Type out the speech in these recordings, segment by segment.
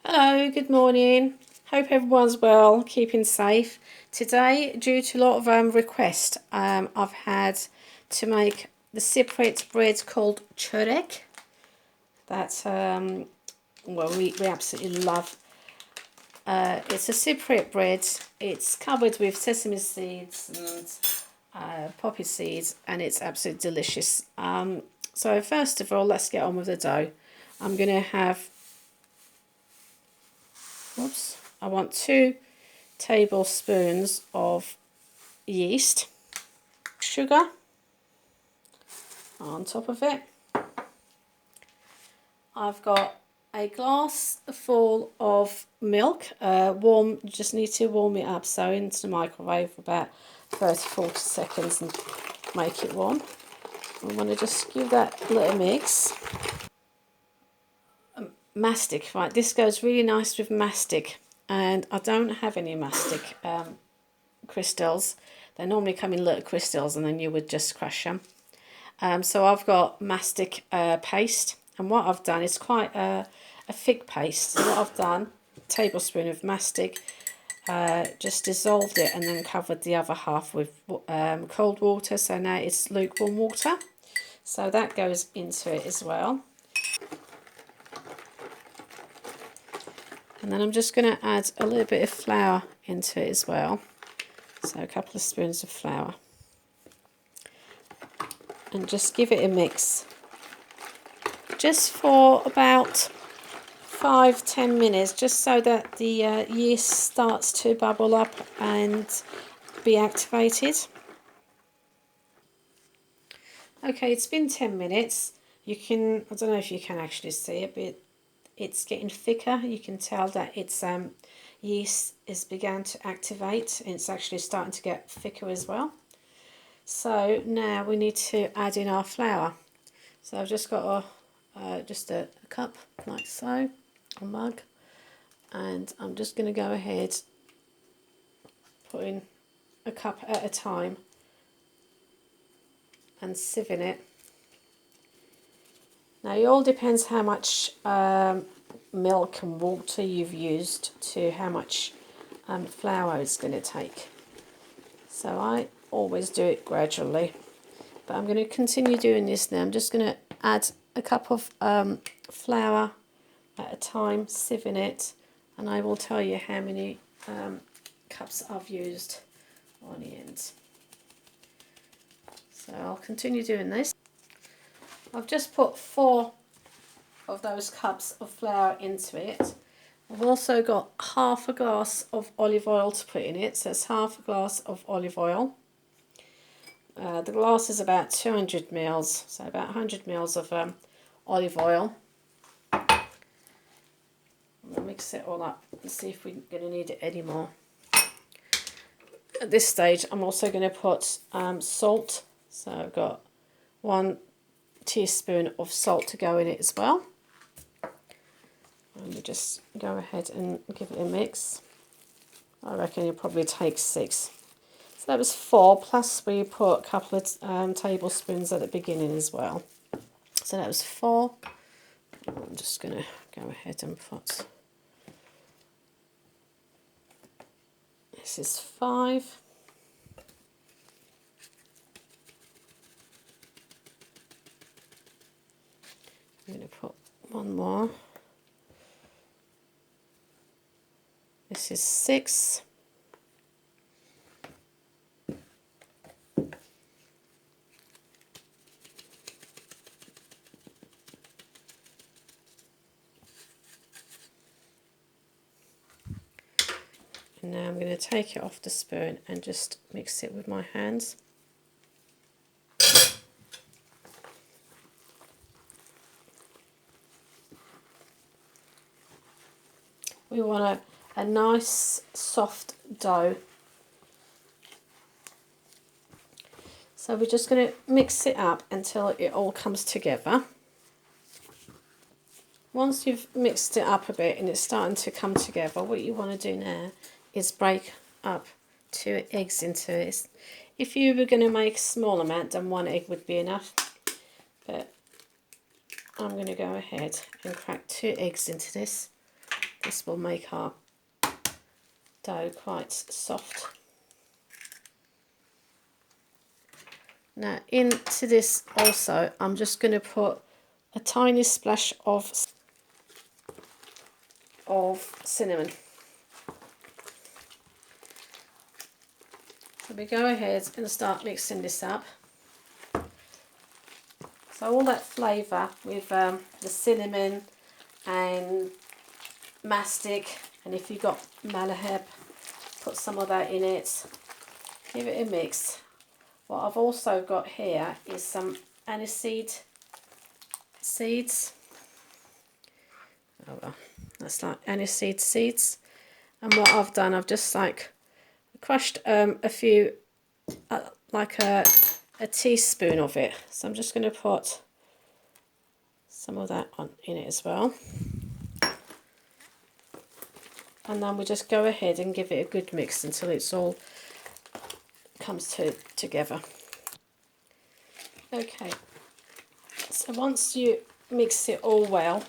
Hello, good morning. Hope everyone's well, keeping safe. Today, due to a lot of requests, I've had to make the Cypriot bread called Çörek. That's, well, we absolutely love. It's a Cypriot bread. It's covered with sesame seeds and poppy seeds, and it's absolutely delicious. So first of all, let's get on with the dough. I'm going to have I want 2 tablespoons of yeast, sugar on top of it. I've got a glass full of milk, warm, you just need to warm it up, so into the microwave for about 30-40 seconds and make it warm. I'm going to just give that a little mix. Mastic, right, this goes really nice with mastic, and I don't have any mastic crystals. They normally come in little crystals and then you would just crush them. So I've got mastic paste, and what I've done is quite a thick paste. So what I've done, a tablespoon of mastic, just dissolved it and then covered the other half with cold water, so now it's lukewarm water. So that goes into it as well. And then I'm just going to add a little bit of flour into it as well. So a couple of spoons of flour. And just give it a mix. Just for about 5-10 minutes, just so that the yeast starts to bubble up and be activated. Okay, it's been 10 minutes. You can, I don't know if you can actually see it, but it's getting thicker. You can tell that its yeast is began to activate, and it's actually starting to get thicker as well. So now we need to add in our flour. So I've just got just a cup like so, a mug, and I'm just going to go ahead putting a cup at a time and sieving it. Now it all depends how much milk and water you've used to how much flour it's going to take. So I always do it gradually, but I'm going to continue doing this now. I'm just going to add a cup of flour at a time, sieving it, and I will tell you how many cups I've used on the end. So I'll continue doing this. I've just put 4 of those cups of flour into it. I've also got half a glass of olive oil to put in it, so it's half a glass of olive oil. The glass is about 200 mils, so about 100 mils of olive oil. We'll mix it all up and see if we're going to need it anymore. At this stage, I'm also going to put salt. So I've got 1 teaspoon of salt to go in it as well. And we just go ahead and give it a mix. I reckon it'll probably take 6. So that was 4, plus we put a couple of tablespoons at the beginning as well. So that was 4. I'm just going to go ahead and put, this is 5. I'm going to put 1 more. This is 6. And now I'm going to take it off the spoon and just mix it with my hands. We want a nice soft dough. So we're just going to mix it up until it all comes together. Once you've mixed it up a bit and it's starting to come together, what you want to do now is break up 2 eggs into it. If you were going to make a small amount, then 1 egg would be enough. But I'm going to go ahead and crack 2 eggs into this. This will make our dough quite soft. Now into this also, I'm just going to put a tiny splash of cinnamon. So we go ahead and start mixing this up. So all that flavour with the cinnamon and mastic, and if you've got malaheb, put some of that in it. Give it a mix. What I've also got here is some aniseed seeds. Oh well, that's like aniseed seeds. And what I've done, I've just like crushed a few, like a teaspoon of it. So I'm just going to put some of that in it as well. And then we just go ahead and give it a good mix until it's all comes together. Okay, so once you mix it all well,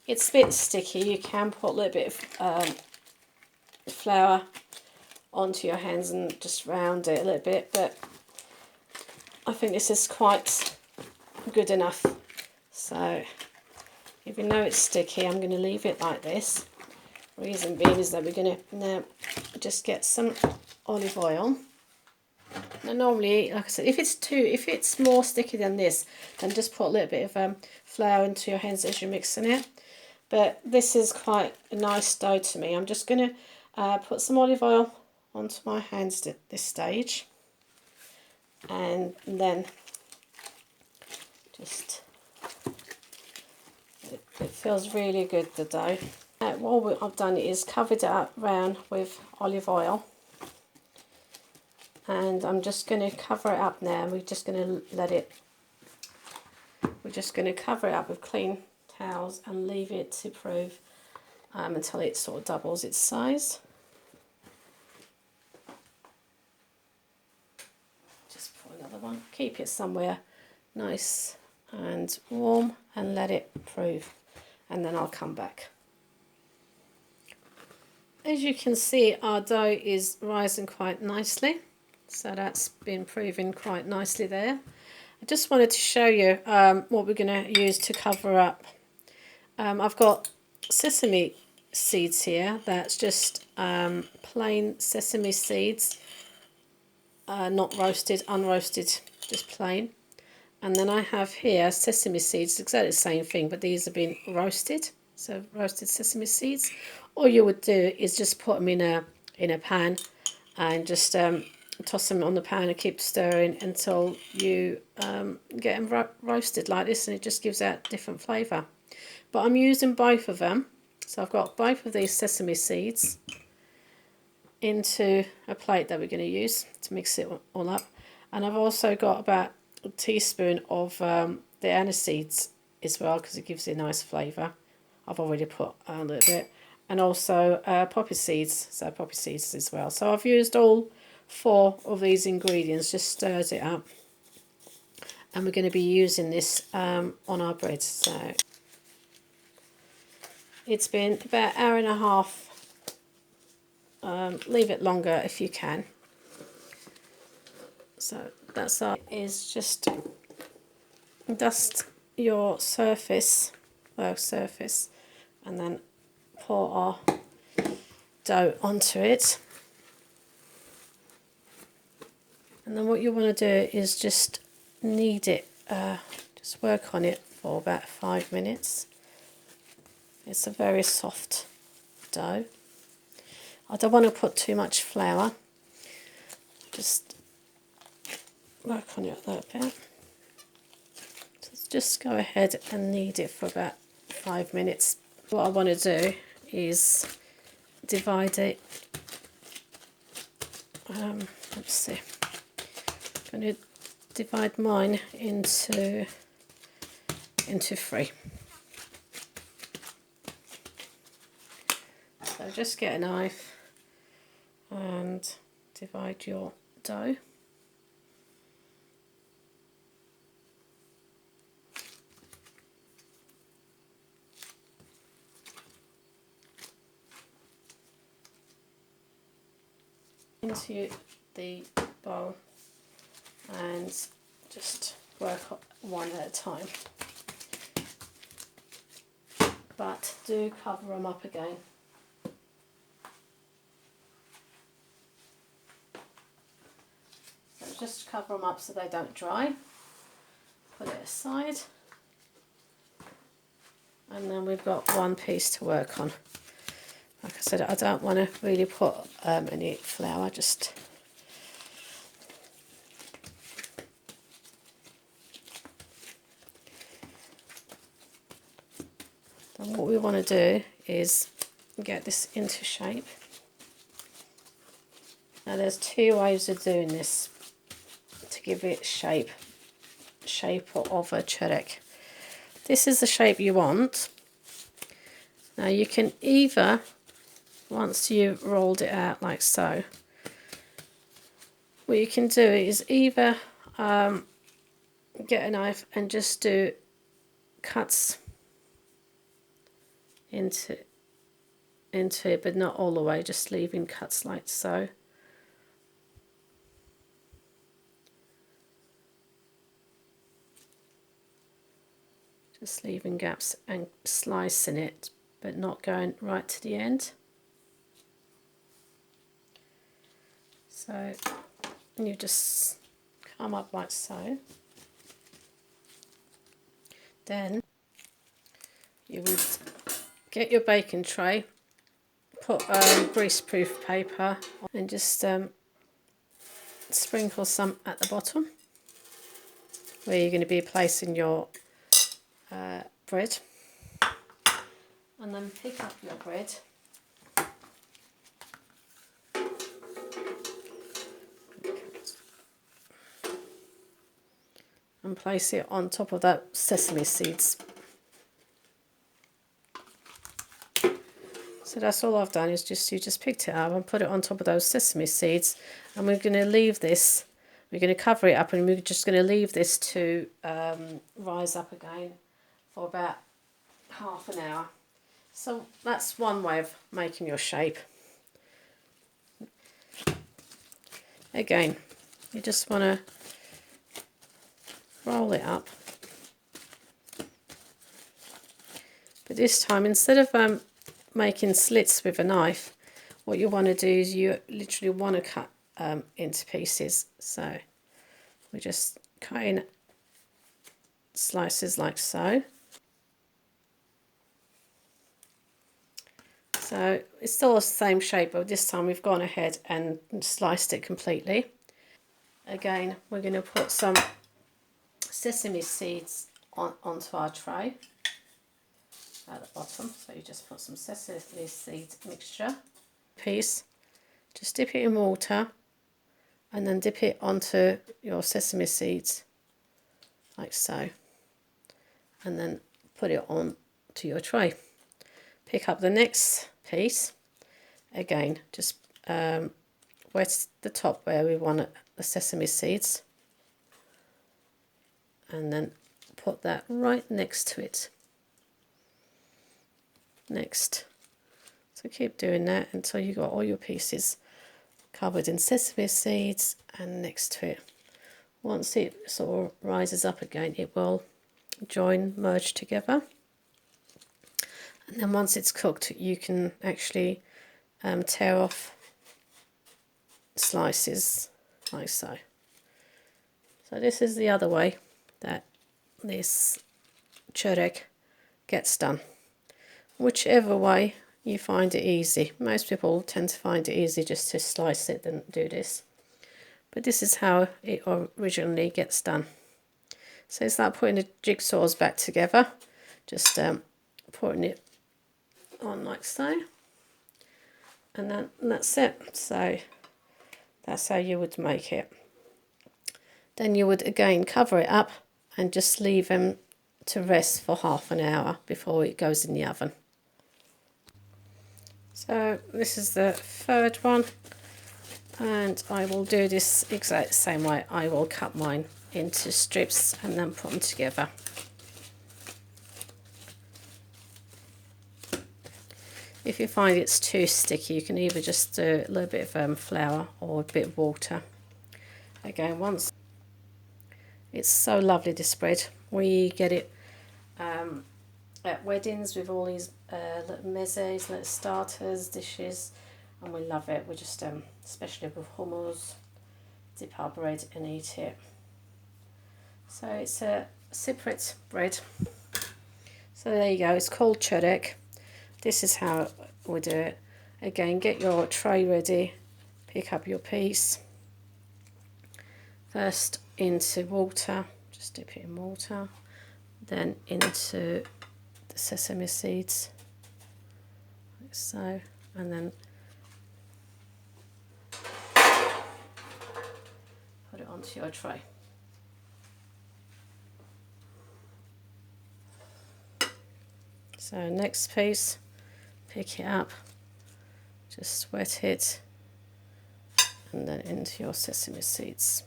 it's a bit sticky. You can put a little bit of flour onto your hands and just round it a little bit, but I think this is quite good enough. So even though it's sticky, I'm going to leave it like this. Reason being is that we're going to now just get some olive oil. Now normally, like I said, if it's more sticky than this, then just put a little bit of flour into your hands as you're mixing it. But this is quite a nice dough to me. I'm just going to put some olive oil onto my hands at this stage, and then just it feels really good, the dough. What I've done is covered it up round with olive oil, and I'm just going to cover it up now. We're just going to cover it up with clean towels and leave it to prove until it sort of doubles its size. Just put another one. Keep it somewhere nice and warm and let it prove, and then I'll come back. As you can see, our dough is rising quite nicely, so that's been proving quite nicely there. I just wanted to show you what we're going to use to cover up. I've got sesame seeds here. That's just plain sesame seeds, not roasted, unroasted, just plain. And then I have here sesame seeds, exactly the same thing, but these have been roasted. So roasted sesame seeds. All you would do is just put them in a pan and just toss them on the pan and keep stirring until you get them roasted like this, and it just gives out different flavour. But I'm using both of them, so I've got both of these sesame seeds into a plate that we're going to use to mix it all up, and I've also got about a teaspoon of the aniseeds as well, because it gives it a nice flavour. I've already put a little bit, and also poppy seeds, so poppy seeds as well. So I've used all 4 of these ingredients, just stirred it up, and we're going to be using this on our bread. So it's been about an hour and a half. Leave it longer if you can. So that's all. Is just dust your surface, and then pour our dough onto it. And then what you want to do is just knead it, just work on it for about 5 minutes. It's a very soft dough. I don't want to put too much flour, just work on it a little bit. So just go ahead and knead it for about 5 minutes. What I want to do is divide it, let's see, I'm going to divide mine into 3. So just get a knife and divide your dough. into the bowl and just work one at a time. But do cover them up again. So just cover them up so they don't dry. Put it aside. And then we've got one piece to work on. Like I said, I don't want to really put any flour, just and what we want to do is get this into shape. Now there's two ways of doing this to give it shape of a çörek. This is the shape you want. Now you can either, once you've rolled it out like so, what you can do is either get a knife and just do cuts into it, but not all the way, just leaving cuts like so. Just leaving gaps and slicing it, but not going right to the end. So you just come up like so. Then you would get your baking tray, put greaseproof paper and just sprinkle some at the bottom where you're going to be placing your bread, and then pick up your bread and place it on top of that sesame seeds. So that's all I've done, is you just picked it up and put it on top of those sesame seeds, and we're going to leave this, we're going to cover it up, and we're just going to leave this to rise up again for about half an hour. So that's one way of making your shape. Again, you just want to roll it up, but this time instead of making slits with a knife, what you want to do is you literally want to cut into pieces. So we're just cutting slices like so. So it's still the same shape, but this time we've gone ahead and sliced it completely. Again, we're going to put some sesame seeds onto our tray at the bottom. So you just put some sesame seeds mixture piece, just dip it in water and then dip it onto your sesame seeds like so, and then put it on to your tray. Pick up the next piece, again just wet the top where we want the sesame seeds, and then put that right next to it. Next. So keep doing that until you got all your pieces covered in sesame seeds and next to it. Once it sort of rises up again, it will merge together. And then once it's cooked, you can actually tear off slices like so. So this is the other way that this çörek gets done. Whichever way you find it easy. Most people tend to find it easy just to slice it and do this. But this is how it originally gets done. So it's like putting the jigsaws back together. Just putting it on like so. And then that's it. So that's how you would make it. Then you would again cover it up and just leave them to rest for half an hour before it goes in the oven. So this is the third one, and I will do this exact same way. I will cut mine into strips and then put them If if you find it's too sticky, you can either just do a little bit of flour or a bit of water. Again, once it's so lovely, this spread. We get it at weddings with all these little mezes, little starters, dishes, and we love it. We just, especially with hummus, dip our bread and eat it. So it's a CYPRIOT bread. So there you go, it's called çörek. This is how we do it. Again, get your tray ready, pick up your piece. First into water, just dip it in water, then into the sesame seeds, like so, and then put it onto your tray. So next piece, pick it up, just wet it, and then into your sesame seeds.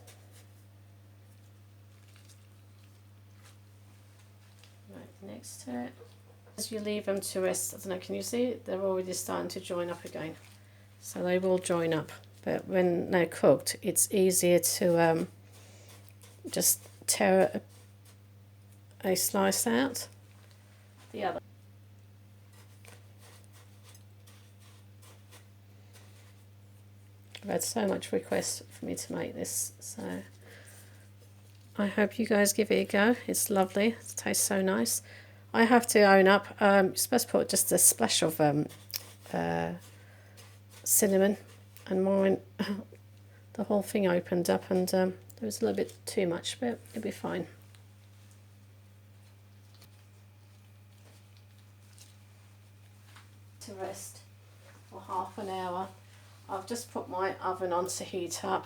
Right next to it. As you leave them to rest, I don't know, can you see it? They're already starting to join up again. So they will join up, but when they're cooked, it's easier to just tear a slice out. The other. I've had so much request for me to make this, so I hope you guys give it a go. It's lovely, it tastes so nice. I have to own up, you're supposed to put just a splash of cinnamon, and mine, the whole thing opened up, and there was a little bit too much, but it'll be fine. To rest for half an hour. I've just put my oven on to heat up,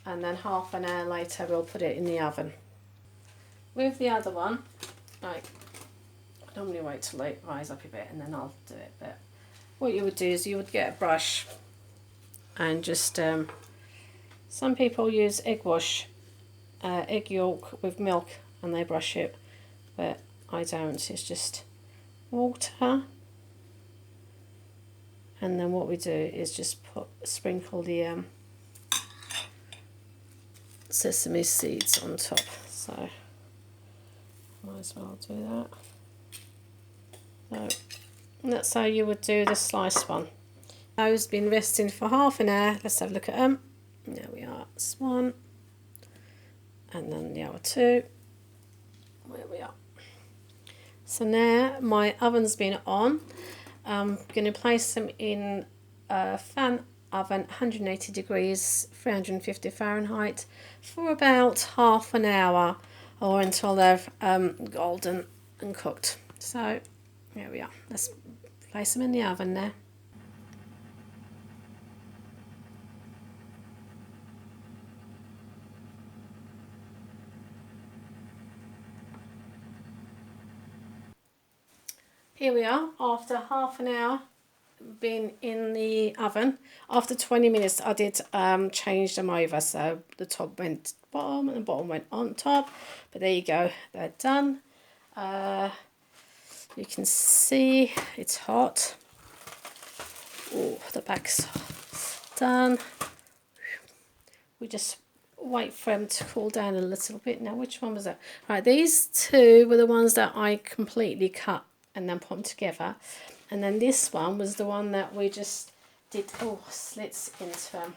and then half an hour later we'll put it in the oven. With the other one, like, I normally wait till it rise up a bit and then I'll do it, but what you would do is you would get a brush and just, some people use egg wash, egg yolk with milk, and they brush it, but I don't. It's just water. And then what we do is just sprinkle the sesame seeds on top. So might as well do that. So that's how you would do the sliced one. Those been resting for half an hour. Let's have a look at them. There we are. That's one, and then the other two. Where we are. So now my oven's been on. I'm going to place them in a fan oven, 180 degrees, 350 Fahrenheit, for about half an hour, or until they're golden and cooked. So here we are. Let's place them in the oven now. Here we are, after half an hour been in the oven. After 20 minutes I did change them over, so the top went bottom and the bottom went on top, but there you go, they're done. You can see it's hot. Oh, the back's done. We just wait for them to cool down a little bit. Now, which one was that? Right, these two were the ones that I completely cut and then put them together, and then this one was the one that we just did slits into them.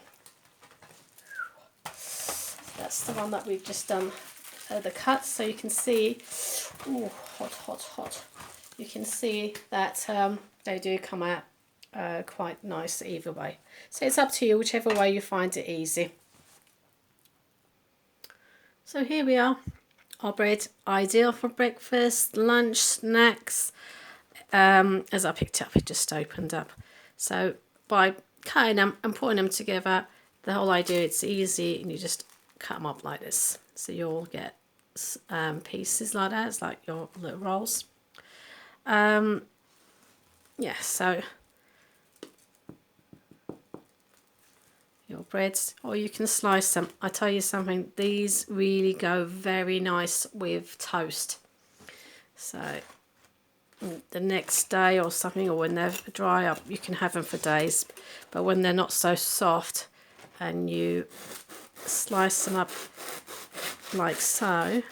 That's the one that we've just done the cuts, so you can see, oh, hot. You can see that they do come out quite nice either way. So it's up to you, whichever way you find it easy. So here we are. Our bread, ideal for breakfast, lunch, snacks. As I picked up, it just opened up. So by cutting them and putting them together, the whole idea, it's easy, and you just cut them up like this. So you'll get pieces like that. It's like your little rolls. Yeah, so your breads, or you can slice them. I tell you something, these really go very nice with toast. So the next day or something, or when they're dry up, you can have them for days. But when they're not so soft, and you slice them up like so,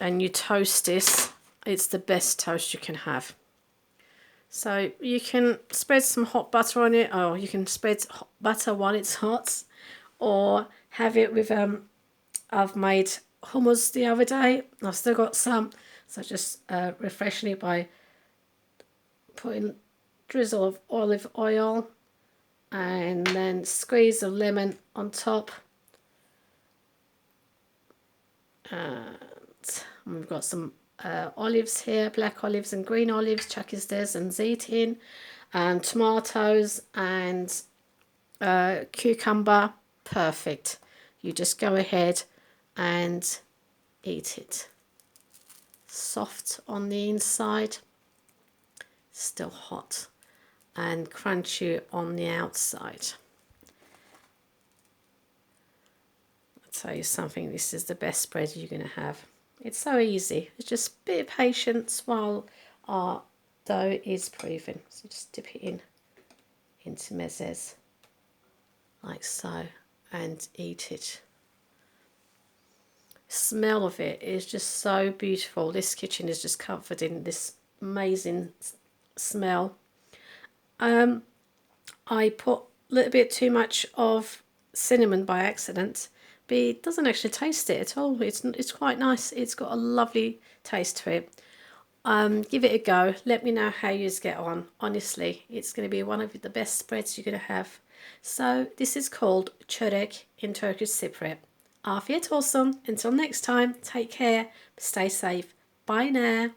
and you toast this, it's the best toast you can have. So you can spread some hot butter on it, or you can spread butter while it's hot, or have it with I've made hummus the other day. I've still got some, so just refreshing it by putting a drizzle of olive oil and then squeeze of lemon on top. And we've got some olives here, black olives and green olives, çakizdes and zeytin, and tomatoes and cucumber. Perfect. You just go ahead and eat it. Soft on the inside, still hot, and crunchy on the outside. I'll tell you something, this is the best spread you're going to have. It's so easy. It's just a bit of patience while our dough is proofing. So just dip it into mezes like so and eat it. Smell of it is just so beautiful. This kitchen is just covered in this amazing smell. I put a little bit too much of cinnamon by accident, but it doesn't actually taste it at all. It's quite nice. It's got a lovely taste to it. Give it a go. Let me know how you get on. Honestly, it's going to be one of the best spreads you're going to have. So this is called çörek in Turkish Cypriot. Afiyet olsun. Until next time, take care, stay safe. Bye now.